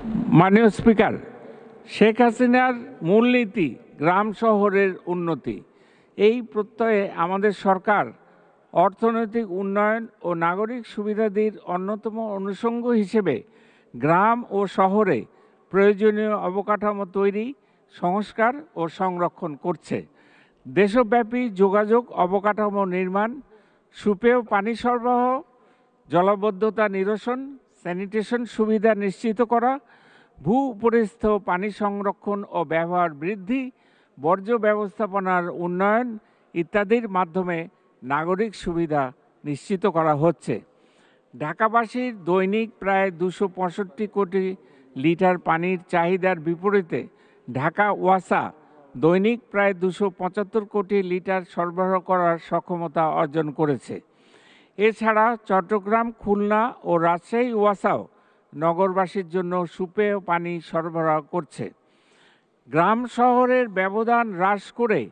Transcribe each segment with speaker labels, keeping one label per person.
Speaker 1: মাননীয় স্পিকার, শেখ হাসিনার মূলনীতি গ্রাম শহরের উন্নতি। এই প্রত্যয়ে আমাদের সরকার অর্থনৈতিক উন্নয়ন ও নাগরিক সুবিধাদির অন্যতম অনুষঙ্গ হিসেবে গ্রাম ও শহরে প্রয়োজনীয় অবকাঠামো তৈরি, সংস্কার ও সংরক্ষণ করছে। দেশব্যাপী যোগাযোগ অবকাঠামো নির্মাণ, সুপেয় পানি সরবরাহ, জলাবদ্ধতা নিরসন, স্যানিটেশন সুবিধা নিশ্চিত করা, ভূ-উপরিস্থ পানি সংরক্ষণ ও ব্যবহার বৃদ্ধি, বর্জ্য ব্যবস্থাপনার উন্নয়ন ইত্যাদির মাধ্যমে নাগরিক সুবিধা নিশ্চিত করা হচ্ছে। ঢাকাবাসীর দৈনিক প্রায় 265 কোটি লিটার পানির চাহিদার বিপরীতে ঢাকা ওয়াসা দৈনিক প্রায় 275 কোটি লিটার সরবরাহ করার সক্ষমতা অর্জন করেছে। এছাড়া চট্টগ্রাম, খুলনা ও রাজশাহী ওয়াসাও নগরবাসীর জন্য সুপেয় পানি সরবরাহ করছে। গ্রাম শহরের ব্যবধান হ্রাস করে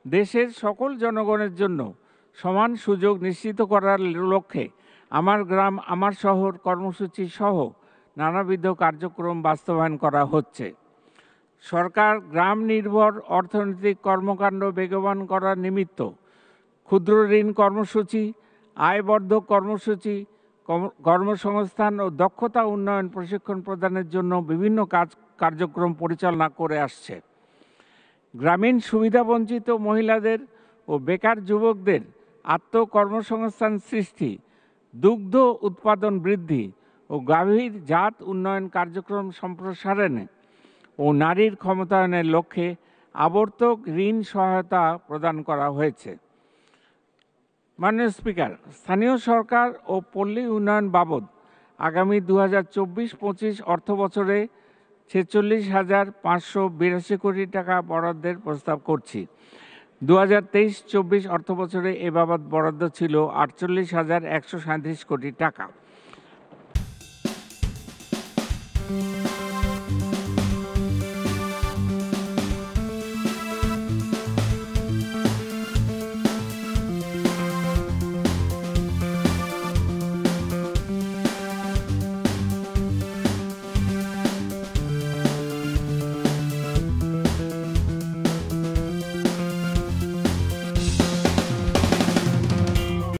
Speaker 1: দেশের সকল জনগণের জন্য সমান সুযোগ নিশ্চিত করার লক্ষ্যে আমার গ্রাম আমার শহর কর্মসূচি সহ নানাবিধ কার্যক্রম বাস্তবায়ন করা হচ্ছে। সরকার গ্রাম নির্ভর অর্থনৈতিক কর্মকাণ্ড বেগবান করার নিমিত্ত ক্ষুদ্র ঋণ কর্মসূচি, আয়বর্ধক কর্মসূচি, কর্মসংস্থান ও দক্ষতা উন্নয়ন প্রশিক্ষণ প্রদানের জন্য বিভিন্ন কার্যক্রম পরিচালনা করে আসছে। গ্রামীণ সুবিধাবঞ্চিত মহিলাদের ও বেকার যুবকদের আত্মকর্মসংস্থান সৃষ্টি, দুগ্ধ উৎপাদন বৃদ্ধি ও গাভীর জাত উন্নয়ন কার্যক্রম সম্প্রসারণে ও নারীর ক্ষমতায়নের লক্ষ্যে আবর্তক ঋণ সহায়তা প্রদান করা হয়েছে। মাননীয় স্পিকার, স্থানীয় সরকার ও পল্লী উন্নয়ন বাবদ আগামী 2024-25 অর্থবছরে 46,582 কোটি টাকা বরাদ্দের প্রস্তাব করছি। 2023-24 অর্থবছরে এ বাবদ বরাদ্দ ছিল 48,137 কোটি টাকা।